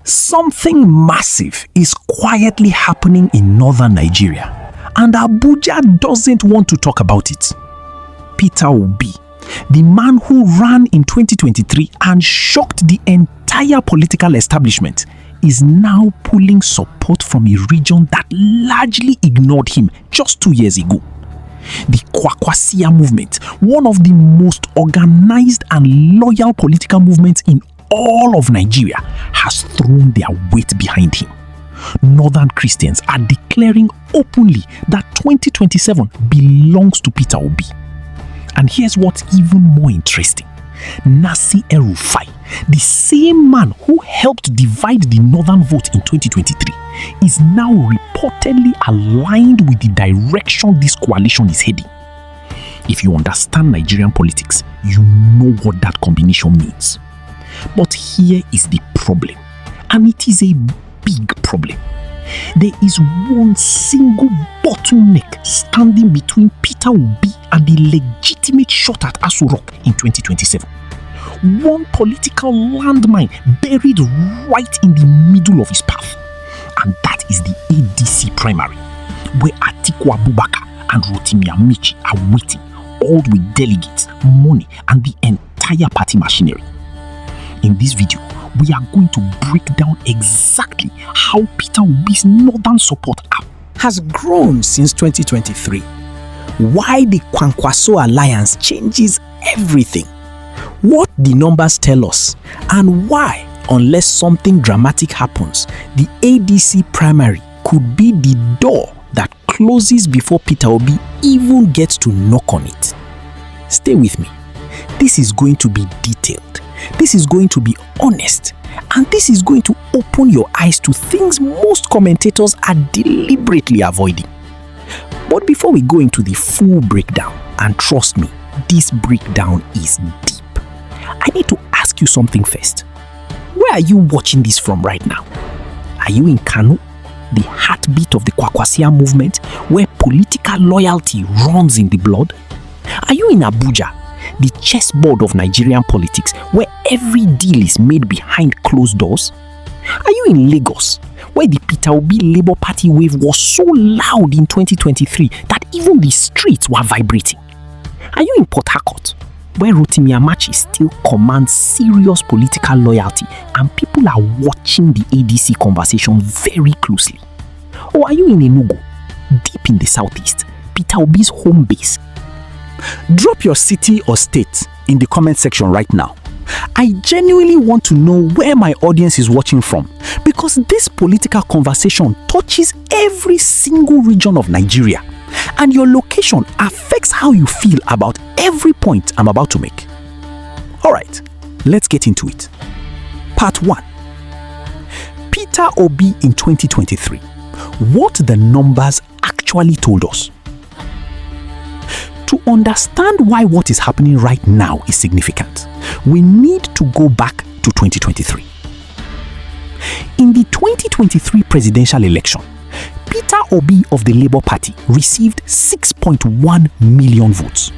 Something massive is quietly happening in northern Nigeria, and Abuja doesn't want to talk about it. PETER Obi, the man who ran in 2023 and shocked the entire political establishment, is now pulling support from a region that largely ignored him just 2 years ago. The KWAKWASIYA movement, one of the most organized and loyal political movements in all of Nigeria, has thrown their weight behind him. Northern Christians are declaring openly that 2027 belongs to PETER Obi. And here's what's even more interesting. Nasir El-Rufai, the same man who helped divide the northern vote in 2023, is now reportedly aligned with the direction this coalition is heading. If you understand Nigerian politics, you know what that combination means. But here is the problem, and it is a big problem. There is one single bottleneck standing between PETER Obi and the legitimate shot at Aso Rock in 2027. One political landmine buried right in the middle of his path. And that is the ADC primary, where Atiku Abubakar and Rotimi Amaechi are waiting, all with delegates, money, and the entire party machinery. In this video, we are going to break down exactly how PETER Obi's northern support has grown since 2023, why the Kwankwasiya alliance changes everything, what the numbers tell us, and why, unless something dramatic happens, the ADC primary could be the door that closes before PETER Obi even gets to knock on it. Stay with me. This is going to be detailed. This is going to be honest, and this is going to open your eyes to things most commentators are deliberately avoiding. But before we go into the full breakdown, and trust me, this breakdown is deep, I need to ask you something first. Where are you watching this from right now? Are you in Kano, the heartbeat of the KWAKWASIYA movement, where political loyalty runs in the blood? Are you in Abuja, the chessboard of Nigerian politics, where every deal is made behind closed doors? Are you in Lagos, where the PETER Obi Labour Party wave was so loud in 2023 that even the streets were vibrating? Are you in Port Harcourt, where Rotimi Amaechi still commands serious political loyalty and people are watching the ADC conversation very closely? Or are you in Enugu, deep in the southeast, PETER Obi's home base? Drop your city or state in the comment section right now. I genuinely want to know where my audience is watching from, because this political conversation touches every single region of Nigeria, and your location affects how you feel about every point I'm about to make. Alright, let's get into it. Part 1. PETER Obi in 2023. What the numbers actually told us. To understand why what is happening right now is significant, we need to go back to 2023. In the 2023 presidential election, PETER Obi of the Labour Party received 6.1 million votes.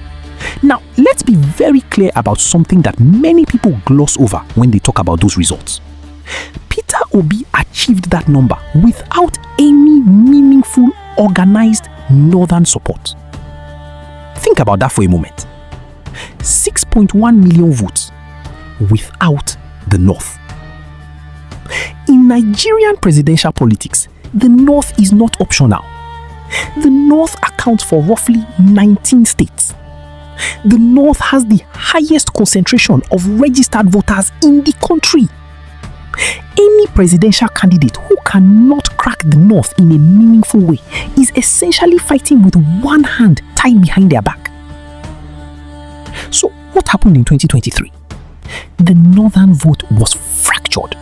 Now, let's be very clear about something that many people gloss over when they talk about those results. PETER Obi achieved that number without any meaningful, organized northern support. Think about that for a moment. 6.1 million votes without the North. In Nigerian presidential politics, the North is not optional. The North accounts for roughly 19 states. The North has the highest concentration of registered voters in the country. Any presidential candidate who cannot crack the North in a meaningful way is essentially fighting with one hand tied behind their back. So what happened in 2023? The northern vote was fractured,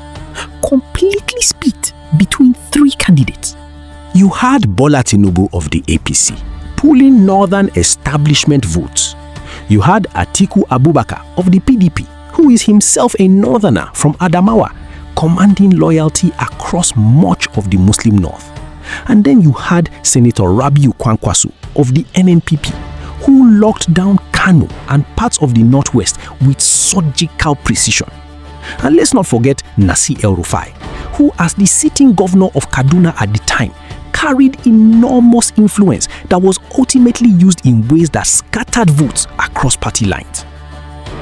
completely split between 3 candidates. You had Bola Tinubu of the APC pulling northern establishment votes. You had Atiku Abubakar of the PDP, who is himself a northerner from Adamawa, commanding loyalty across much of the Muslim North. And then you had Senator Rabiu Kwankwasiya of the NNPP, who locked down Kano and parts of the Northwest with surgical precision. And let's not forget Nasir El-Rufai, who, as the sitting governor of Kaduna at the time, carried enormous influence that was ultimately used in ways that scattered votes across party lines.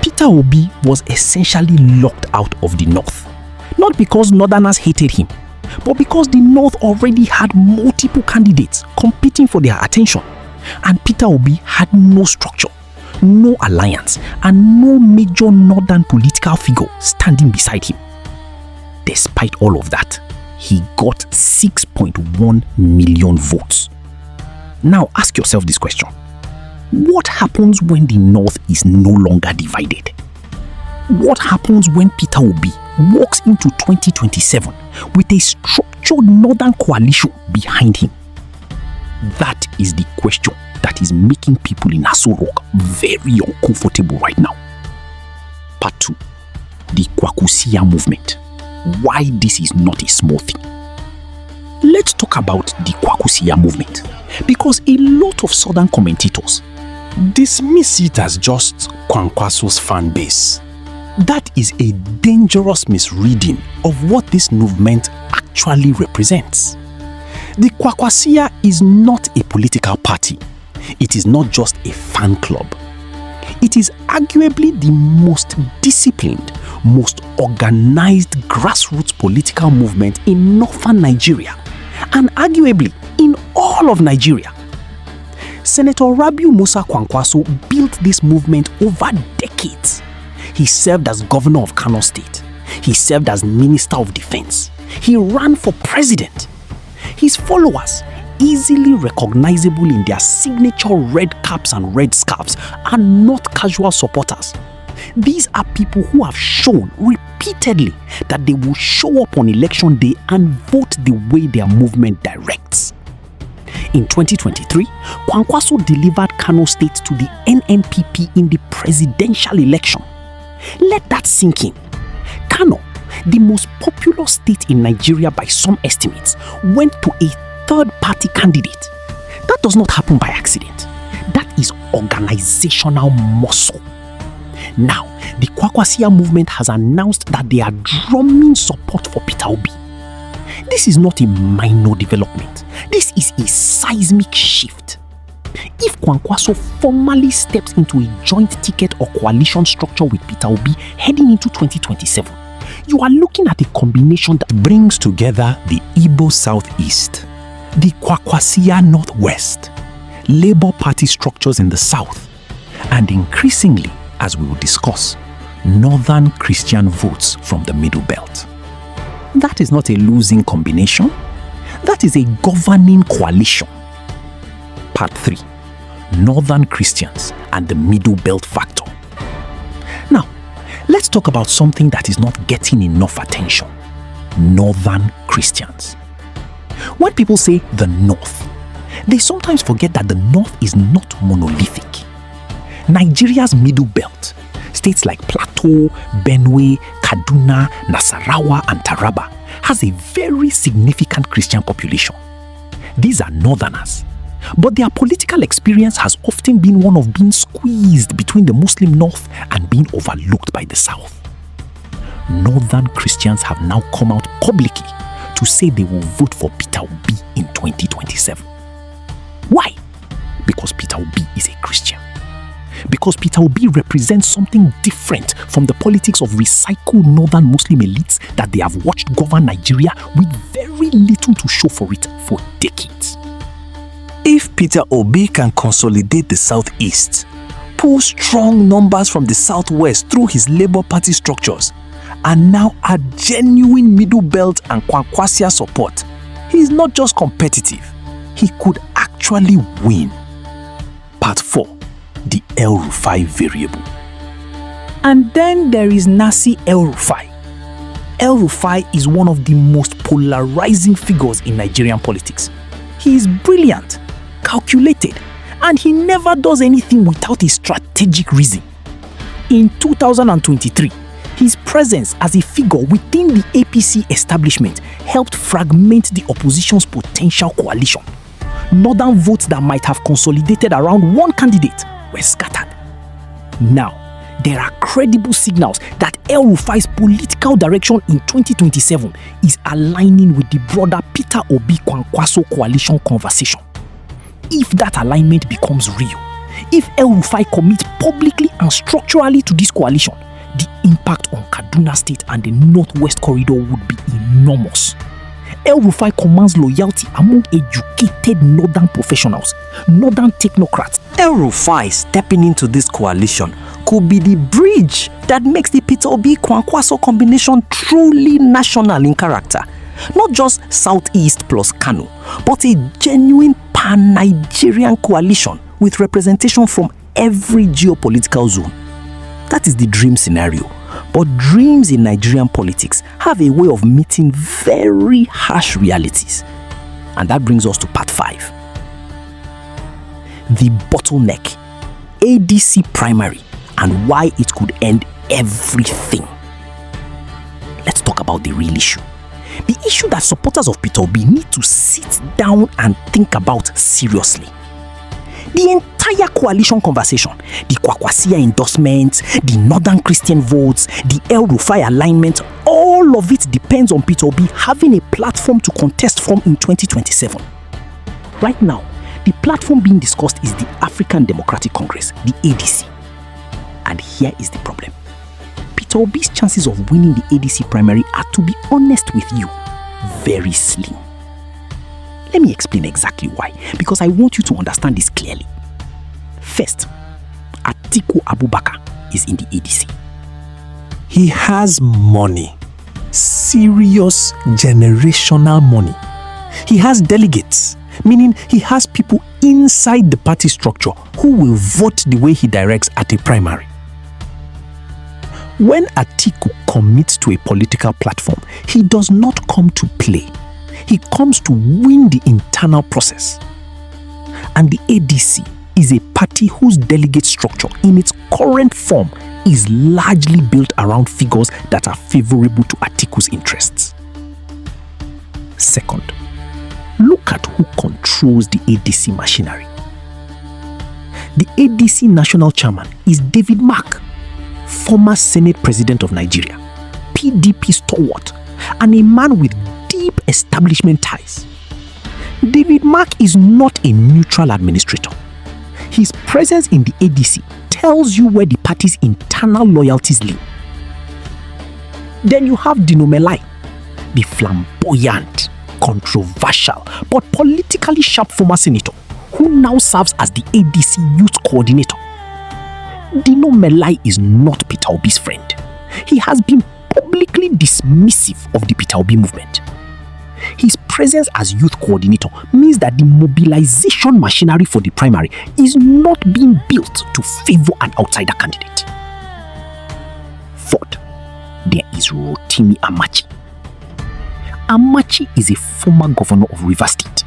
Peter Obi was essentially locked out of the North, not because Northerners hated him, but because the North already had multiple candidates competing for their attention, and Peter Obi had no structure, no alliance, and no major Northern political figure standing beside him. Despite all of that, he got 6.1 million votes. Now ask yourself this question. What happens when the North is no longer divided? What happens when Peter Obi walks into 2027 with a structured Northern coalition behind him? That is the question that is making people in Aso Rock very uncomfortable right now. Part 2. The KWAKWASIYA movement. Why this is not a small thing. Let's talk about the KWAKWASIYA movement, because a lot of Southern commentators dismiss it as just Kwankwasiya's fan base. That is a dangerous misreading of what this movement actually represents. The KWAKWASIYA is not a political party. It is not just a fan club. It is arguably the most disciplined, most organized grassroots political movement in northern Nigeria, and arguably in all of Nigeria. Senator Rabiu Musa Kwankwasiya built this movement over decades. He served as governor of Kano State. He served as Minister of Defense. He ran for president. His followers, easily recognizable in their signature red caps and red scarves, are not casual supporters. These are people who have shown repeatedly that they will show up on election day and vote the way their movement directs. In 2023, Kwankwasiya delivered Kano State to the NNPP in the presidential election. Let that sink in. Kano, the most populous state in Nigeria by some estimates, went to a third-party candidate. That does not happen by accident. That is organizational muscle. Now, the KWAKWASIYA movement has announced that they are drumming support for Peter Obi. This is not a minor development. This is a seismic shift. If Kwankwasiya formally steps into a joint ticket or coalition structure with Peter Obi heading into 2027, you are looking at a combination that brings together the Igbo Southeast, the KWAKWASIYA Northwest, Labour Party structures in the South, and increasingly, as we will discuss, Northern Christian votes from the Middle Belt. That is not a losing combination. That is a governing coalition. Part 3. Northern Christians and the Middle Belt factor. Now, let's talk about something that is not getting enough attention. Northern Christians. When people say the North, they sometimes forget that the North is not monolithic. Nigeria's Middle Belt, states like Plateau, Benue, Kaduna, Nasarawa, and Taraba, has a very significant Christian population. These are Northerners, but their political experience has often been one of being squeezed between the Muslim North and being overlooked by the South. Northern Christians have now come out publicly to say they will vote for Peter Obi in 2027. Why? Because Peter Obi is a Christian. Because Peter Obi represents something different from the politics of recycled northern Muslim elites that they have watched govern Nigeria with very little to show for it for decades. If Peter Obi can consolidate the Southeast, pull strong numbers from the Southwest through his Labour Party structures, and now add genuine Middle Belt and Kwankwasiya support, he is not just competitive, he could actually win. Part 4. The El-Rufai variable. And then there is Nasir El-Rufai. El-Rufai is one of the most polarizing figures in Nigerian politics. He is brilliant, calculated, and he never does anything without a strategic reason. In 2023, his presence as a figure within the APC establishment helped fragment the opposition's potential coalition. Northern votes that might have consolidated around one candidate were scattered. Now, there are credible signals that El-Rufai's political direction in 2027 is aligning with the broader PETER Obi Kwankwasiya coalition conversation. If that alignment becomes real, if El-Rufai commits publicly and structurally to this coalition, the impact on Kaduna State and the Northwest Corridor would be enormous. El-Rufai commands loyalty among educated northern professionals, northern technocrats. El-Rufai stepping into this coalition could be the bridge that makes the PETER Obi Kwankwasiya combination truly national in character. Not just Southeast plus Kano, but a genuine pan-Nigerian coalition with representation from every geopolitical zone. That is the dream scenario. But dreams in Nigerian politics have a way of meeting very harsh realities. And that brings us to part 5. The bottleneck, ADC primary, and why it could end everything. Let's talk about the real issue. The issue that supporters of PETER Obi need to sit down and think about seriously. The entire coalition conversation, the KWAKWASIYA endorsement, the Northern Christian votes, the El-Rufai alignment, all of it depends on PETER Obi having a platform to contest from in 2027. Right now, the platform being discussed is the African Democratic Congress, the ADC. And here is the problem. PETER Obi's chances of winning the ADC primary are, to be honest with you, very slim. Let me explain exactly why, because I want you to understand this clearly. First, Atiku Abubakar is in the ADC. He has money, serious generational money. He has delegates, meaning he has people inside the party structure who will vote the way he directs at a primary. When Atiku commits to a political platform, he does not come to play. He comes to win the internal process. And the ADC is a party whose delegate structure in its current form is largely built around figures that are favorable to Atiku's interests. Second, look at who controls the ADC machinery. The ADC national chairman is David Mark, former Senate President of Nigeria, PDP stalwart, and a man with deep establishment ties. David Mark is not a neutral administrator. His presence in the ADC tells you where the party's internal loyalties lie. Then you have Dino Melaye, the flamboyant, controversial, but politically sharp former senator who now serves as the ADC youth coordinator. Dino Melaye is not PETER Obi's friend. He has been publicly dismissive of the PETER Obi movement. His presence as youth coordinator means that the mobilization machinery for the primary is not being built to favor an outsider candidate. Fourth, there is Rotimi Amaechi. Amaechi is a former governor of Rivers State,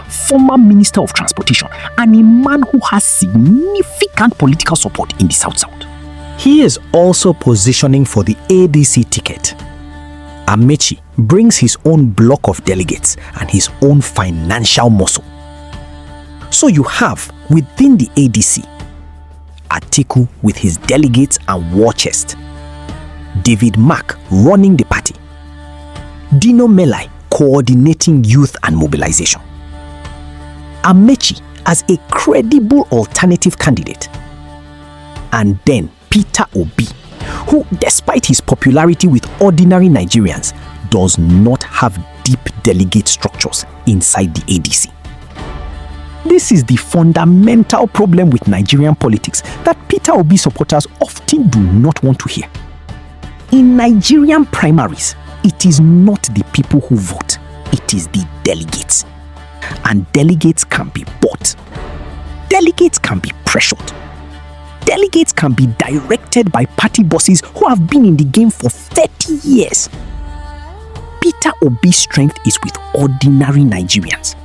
former minister of transportation, and a man who has significant political support in the South-South. He is also positioning for the ADC ticket. Amaechi brings his own block of delegates and his own financial muscle. So you have, within the ADC, Atiku with his delegates and war chest, David Mark running the party, Dino Melaye coordinating youth and mobilization, Amaechi as a credible alternative candidate, and then PETER Obi, who, despite his popularity with ordinary Nigerians, does not have deep delegate structures inside the ADC. This is the fundamental problem with Nigerian politics that PETER Obi supporters often do not want to hear. In Nigerian primaries, it is not the people who vote, it is the delegates. And delegates can be bought. Delegates can be pressured. Delegates can be directed by party bosses who have been in the game for 30 years. PETER Obi's strength is with ordinary Nigerians,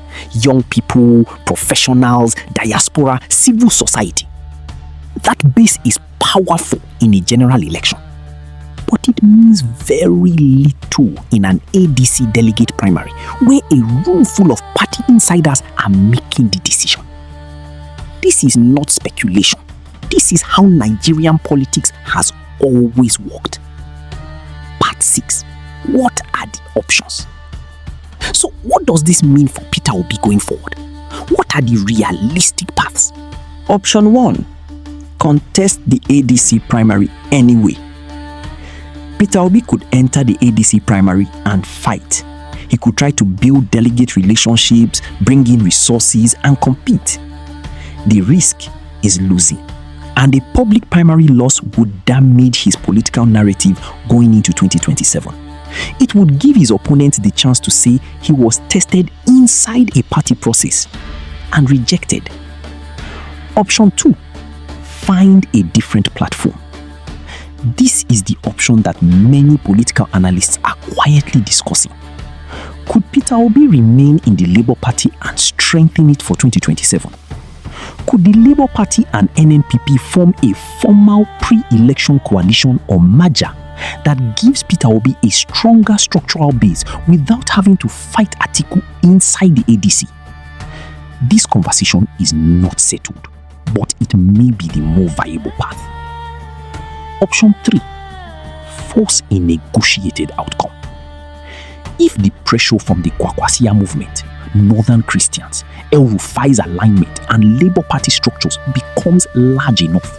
young people, professionals, diaspora, civil society. That base is powerful in a general election, but it means very little in an ADC delegate primary where a room full of party insiders are making the decision. This is not speculation. this is how Nigerian politics has always worked. Part 6. What are the options? So what does this mean for Peter Obi going forward? What are the realistic paths? Option 1. Contest the ADC primary anyway. Peter Obi could enter the ADC primary and fight. He could try to build delegate relationships, bring in resources, and compete. The risk is losing, and a public primary loss would damage his political narrative going into 2027. It would give his opponent the chance to say he was tested inside a party process and rejected. Option 2. Find a different platform. This is the option that many political analysts are quietly discussing. Could Peter Obi remain in the Labour Party and strengthen it for 2027? Could the Labour Party and NNPP form a formal pre-election coalition or merger that gives Peter Obi a stronger structural base without having to fight Atiku inside the ADC? This conversation is not settled, but it may be the more viable path. Option 3. Force a negotiated outcome. If the pressure from the KWAKWASIYA movement, Northern Christians, El-Rufai's alignment and Labour Party structures becomes large enough,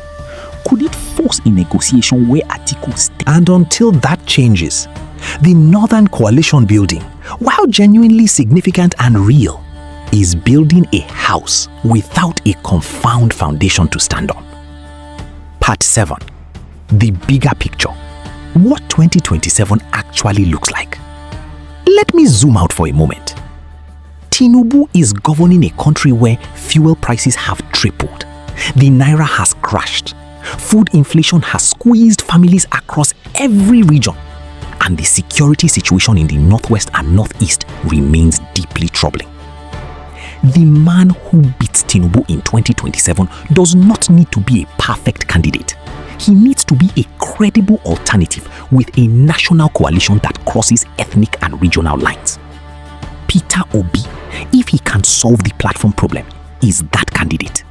could it force a negotiation where Atiku stays? And until that changes, the Northern Coalition building, while genuinely significant and real, is building a house without a confirmed foundation to stand on. Part 7. The bigger picture. What 2027 actually looks like. Let me zoom out for a moment. Tinubu is governing a country where fuel prices have tripled. The naira has crashed. Food inflation has squeezed families across every region. And the security situation in the northwest and northeast remains deeply troubling. The man who beats Tinubu in 2027 does not need to be a perfect candidate. He needs to be a credible alternative with a national coalition that crosses ethnic and regional lines. Peter Obi, if he can solve the platform problem, is that candidate.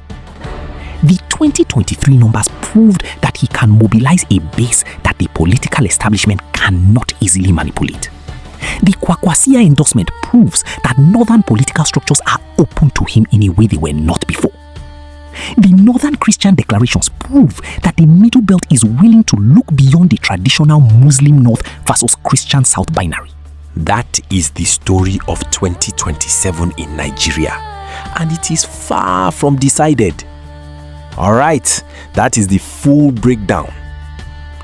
The 2023 numbers proved that he can mobilize a base that the political establishment cannot easily manipulate. The KWAKWASIYA endorsement proves that northern political structures are open to him in a way they were not before. The Northern Christian declarations prove that the Middle Belt is willing to look beyond the traditional Muslim North versus Christian South binary. That is the story of 2027 in Nigeria, and it is far from decided. Alright, that is the full breakdown.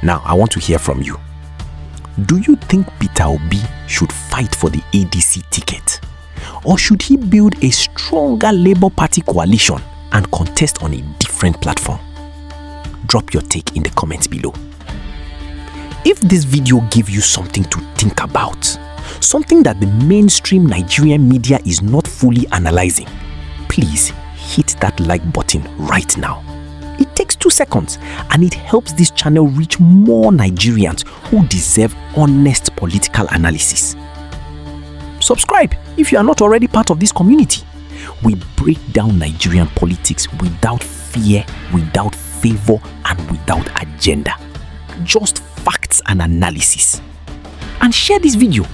Now I want to hear from you. Do you think Peter Obi should fight for the ADC ticket? Or should he build a stronger Labour Party coalition and contest on a different platform? Drop your take in the comments below. If this video gave you something to think about, something that the mainstream Nigerian media is not fully analyzing, please hit that like button right now. It takes 2 seconds and it helps this channel reach more Nigerians who deserve honest political analysis. Subscribe if you are not already part of this community. We break down Nigerian politics without fear, without favor, and without agenda. Just facts and analysis. And share this video